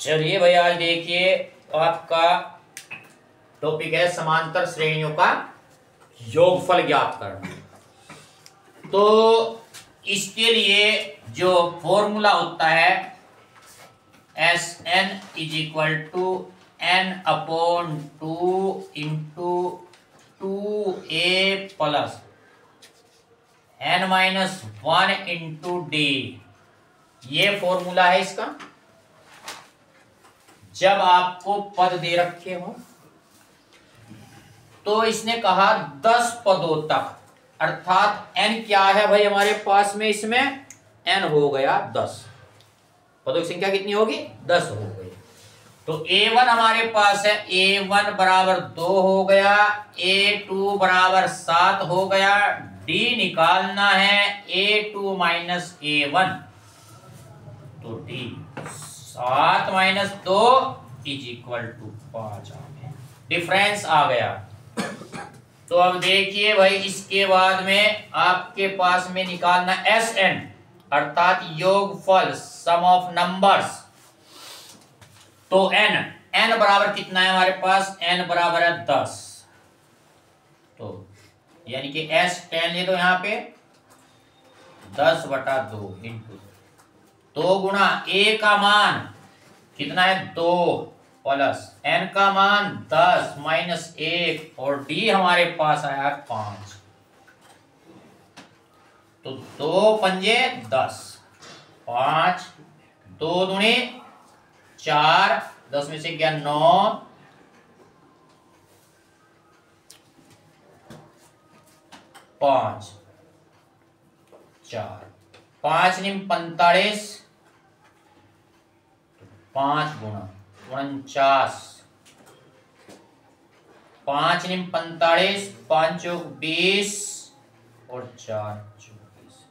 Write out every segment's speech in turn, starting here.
चलिए भाई, आज देखिए आपका टॉपिक है समांतर श्रेणियों का योगफल ज्ञात करना। तो इसके लिए जो फॉर्मूला होता है S N is equal to N upon 2 into 2a plus n minus 1 into D. ये फॉर्मूला है इसका। जब आपको पद दे रखे हो तो इसने कहा 10 पदों तक, अर्थात n क्या है भाई हमारे पास में, इसमें n हो गया 10। पदों की संख्या कितनी होगी? 10 हो गई। तो a1 हमारे पास है, a1 बराबर 2 हो गया, a2 बराबर 7 हो गया। d निकालना है a2 माइनस a1, तो d 7 minus 2 is equal to 5 आ गया, डिफरेंस आ गया। तो अब देखिए भाई, इसके बाद में आपके पास में निकालना एस एन, अर्थात योगफल, सम ऑफ नंबर्स। तो n बराबर कितना है हमारे पास? n बराबर है 10। तो यानी कि s10 ले दो यहाँ पे, 10/2 इंटू 2 गुणा a का मान कितना है? 2 प्लस n का मान 10 माइनस 1 और d हमारे पास आया 5। तो 2 पंजे 10, 5 2 दूनी 4, 10 में से गया 9, 5 4, 5 निम 45, 5 गुणा 49, 5 निम 45, 5 चौक 20 और 4 24।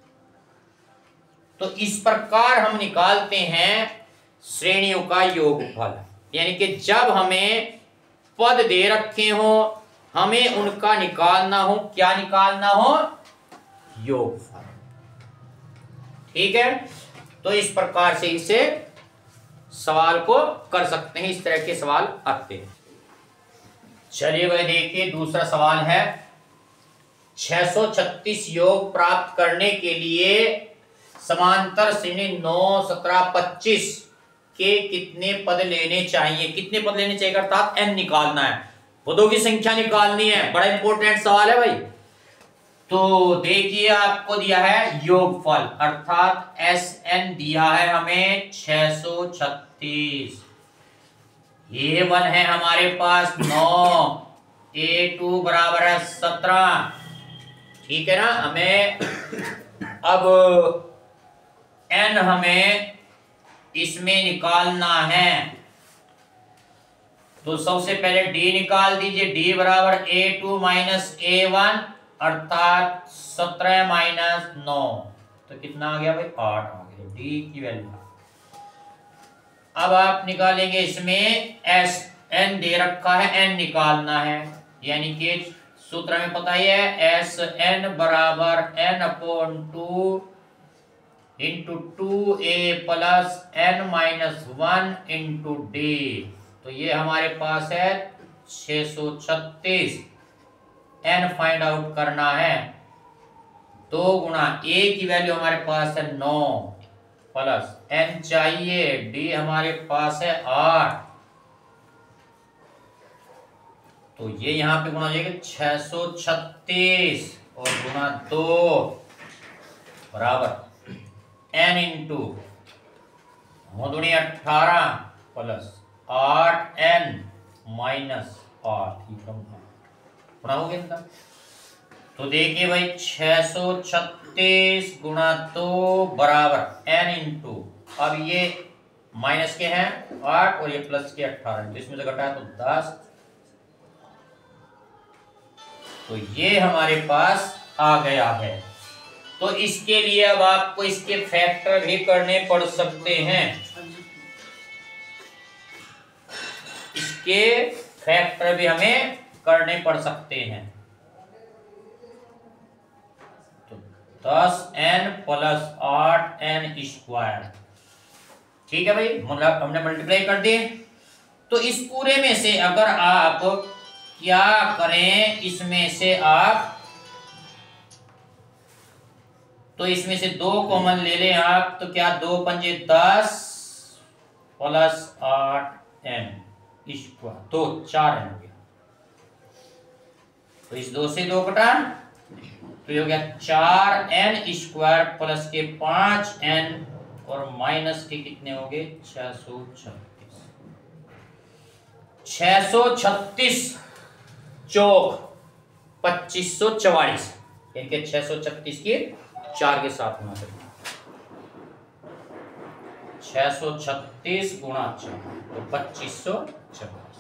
तो इस प्रकार हम निकालते हैं श्रेणियों का योगफल। यानी कि जब हमें पद दे रखे हो, हमें उनका निकालना हो, क्या निकालना हो? योगफल। ठीक है, तो इस प्रकार से इसे सवाल को कर सकते हैं। इस तरह के सवाल आते हैं। चलिए भाई देखिए, दूसरा सवाल है 636 योग प्राप्त करने के लिए समांतर श्रेणी 9, 17, 25 के कितने पद लेने चाहिए? कितने पद लेने चाहिए अर्थात n निकालना है, पदों की संख्या निकालनी है। बड़ा इंपॉर्टेंट सवाल है भाई। तो देखिए, आपको दिया है योगफल, अर्थात Sn दिया है हमें 636। a1 है हमारे पास 9, a2 बराबर है 17। ठीक है ना। हमें अब n हमें इसमें निकालना है। तो सबसे पहले d निकाल दीजिए। d बराबर a2 माइनस a1, अर्थात 17 माइनस 9, तो कितना आ गया भाई? 8 आ गया d की वैल्यू। अब आप निकालेंगे, इसमें एस एन दे रखा है, n निकालना है। यानी कि सूत्र में पता ही है, एस एन बराबर n upon 2 into 2a plus n minus 1 into D. तो ये हमारे पास है 636। n फाइंड आउट करना है। 2 गुणा a की वैल्यू हमारे पास है 9 प्लस n चाहिए, d हमारे पास है 8। तो ये यहां पे गुणा हो जाएगा 636 और गुणा 2 बराबर n इंटू 9 दूनी 18 प्लस 8n माइनस 8 गुणा हो गया। तो देखिए भाई, 636 गुणा 2 बराबर n इंटू, अब ये माइनस के हैं 8 और ये प्लस के 18, तो इसमें से घटाया तो 10। तो ये हमारे पास आ गया है। तो इसके लिए अब आपको इसके फैक्टर भी करने पड़ सकते हैं। इसके फैक्टर भी हमें करने पड़ सकते हैं। 10n प्लस 8n स्क्वायर ठीक है भाई, मतलब हमने मल्टीप्लाई कर दिए। तो इस पूरे में से अगर आप क्या करें, इसमें से आप, तो इसमें से 2 कॉमन ले लें आप, तो क्या 2 पंजे 10 प्लस 8n स्क्वायर, तो 4n हो गया। तो इस 2 से 2 कटा, तो ये हो गया 4n स्क्वायर प्लस के 5n और माइनस के कितने हो गए 636 चौक 2544, इनके 636 के 4 के साथ गुणा करना, 636 गुणा 4 तो 2544।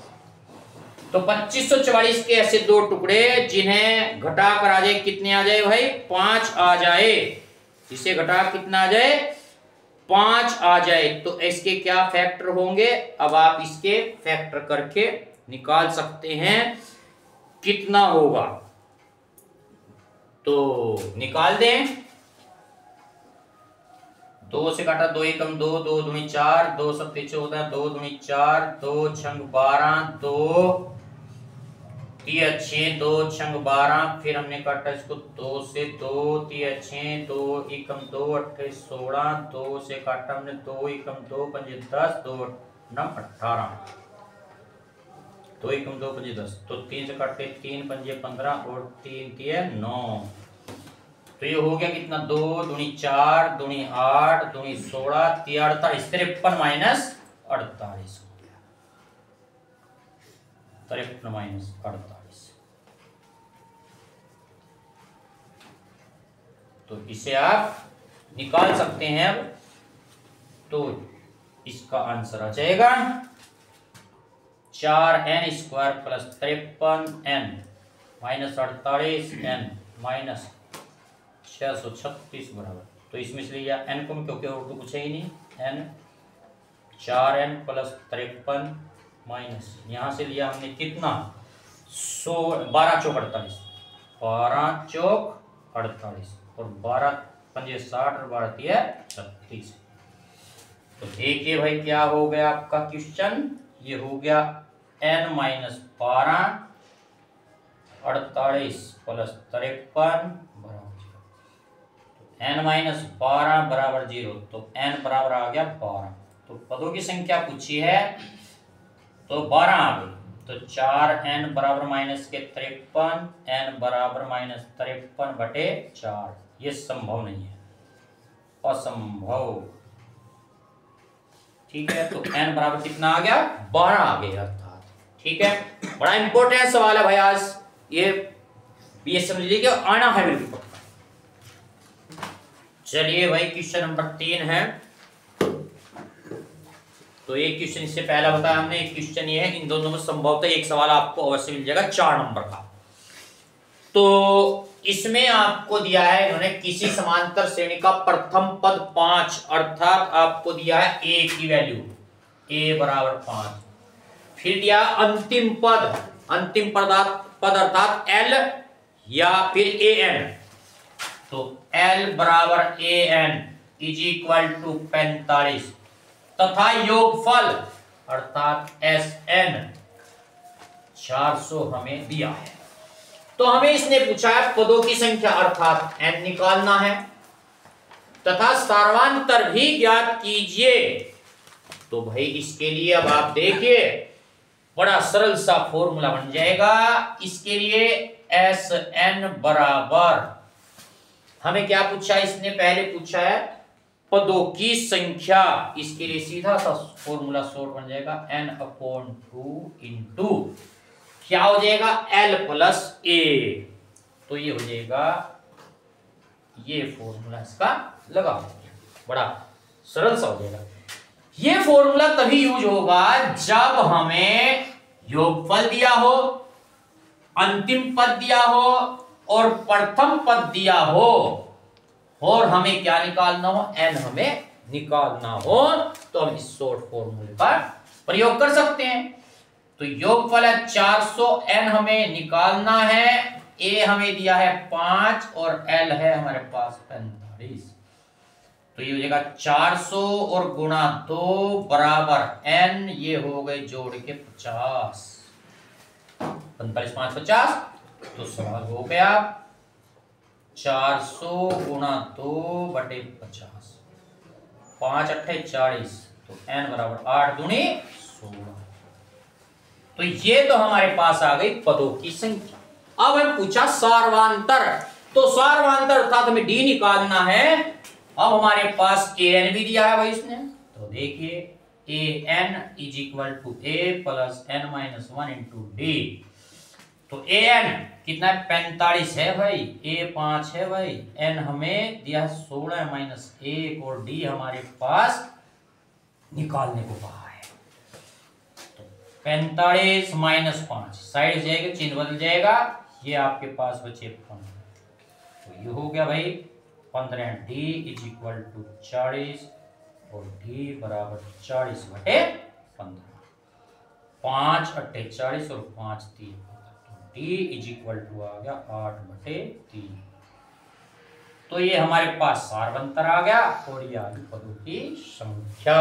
तो 2544 के ऐसे 2 टुकड़े जिन्हें घटा कर आ जाए, कितने आ जाए भाई 5 आ जाए, जिसे घटा कितना आ जाए 5 आ जाए, तो इसके क्या फैक्टर होंगे, अब आप इसके फैक्टर करके निकाल सकते हैं कितना होगा। तो निकाल दें, 2 से काटा 2 एकम 2, 2 दूनी 4, 2 सत्ते 14, 2 दूनी 4, 2 छंग 12, 2 3 अच्छे 2 छंग 12, फिर हमने काटा इसको 2 से 2 3 अच्छे 2 एकम 2 8 16, 2 से काटा हमने 2 एकम 2 पंजे 10, 2 9 18, 2 एकम 2 पंजे 10, तो 3 से काटे 3 पंजे 15 और 3 3 9, तो ये हो गया कितना 2 दूनी 4 दूनी 8 दूनी 16 3 48, 53 माइनस 48 हो गया, 53 माइनस 48। तो इसे आप निकाल सकते हैं। अब तो इसका आंसर आ जाएगा 4n square plus 53n minus 48n minus 636 बराबर, तो इसमें से लिया n को, क्योंकि और तो कुछ है ही नहीं, n 4n प्लस 53 माइनस यहाँ से लिया हमने कितना 12 चौक 48, 12 चौक 48 और 12 पंजे 60 और 12 तिया 36। तो देखिए भाई क्या हो गया आपका क्वेश्चन, ये हो गया n माइनस 12 48 प्लस 53 बराबर n माइनस 12 बराबर 0, तो n बराबर आ गया 12। तो पदों की संख्या पूछी है तो 12 आ गई, तो 4n बराबर माइनस के 53, n बराबर माइनस 53 बटे 4, ये संभव नहीं है, असंभव। ठीक है, तो n बराबर कितना आ गया 12 आ गया अर्थात। ठीक है, बड़ा इंपॉर्टेंट सवाल है भाई आज, ये समझ लीजिए कि आना है बिल्कुल। चलिए भाई क्वेश्चन नंबर 3 है। तो एक क्वेश्चन इससे पहला बताया हमने, एक क्वेश्चन ये है, इन दोनों में संभवतः एक सवाल आपको अवश्य मिल जाएगा 4 नंबर का। तो इसमें आपको दिया है इन्होंने किसी समांतर श्रेणी का प्रथम पद 5, अर्थात आपको दिया है a की वैल्यू a बराबर 5, फिर दिया अंतिम पद अर्थात l या फिर an, तो l बराबर an इज इक्वल टू 45 तथा योगफल अर्थात Sn 400 हमें दिया है। तो हमें इसने पूछा है पदों की संख्या अर्थात n निकालना है तथा सर्वांतर भी ज्ञात कीजिए। तो भाई इसके लिए अब आप देखिए बड़ा सरल सा फॉर्मूला बन जाएगा। इसके लिए Sn बराबर, हमें क्या पूछा है इसने, पहले पूछा है पदों की संख्या, इसके लिए सीधा सा फॉर्मूला शॉर्ट बन जाएगा n/2 इंटू क्या हो जाएगा l प्लस a, तो ये हो जाएगा, ये फॉर्मूला इसका लगा, बड़ा सरल सा हो जाएगा। ये फॉर्मूला तभी यूज होगा जब हमें योगफल दिया हो, अंतिम पद दिया हो और प्रथम पद दिया हो और हमें क्या निकालना हो, n हमें निकालना हो, तो हम इस शॉर्ट फॉर्मूले पर प्रयोग कर सकते हैं। तो योगफल है 400, n हमें निकालना है, a हमें दिया है 5 और l है हमारे पास 45। तो ये हो जाएगा 400 और गुणा 2 बराबर n, ये हो गए जोड़ के 50। 45 5 50, तो सवाल हो गया 400 गुणा 2 बटे 50, 5 अट्ठे 40, तो n बराबर 8 दूनी 16। तो ये तो हमारे पास आ गई पदों की संख्या। अब हम पूछा सार्वांतर, तो सार्वांतर अर्थात हमें डी निकालना है। अब हमारे पास an भी दिया है भाई इसने, तो देखिए an is equal to a plus n minus 1 into D. तो an कितना है 45 है भाई, a 5 है भाई, n हमें दिया है 16 माइनस 1 और d हमारे पास निकालने को कहा है। तो 45 माइनस 5 साइड जाएगा, चिन्ह बदल जाएगा, ये आपके पास बचे 15। तो ये हो गया भाई 15, डी इज इक्वल टू 40 और डी बराबर 40 बटे 15। 5 अट्ठे 40 और 5 3, तो डी इज इक्वल टू आ गया 8 बटे 3। तो ये हमारे पास सार्वंतर आ गया और ये आ गई पदों की संख्या।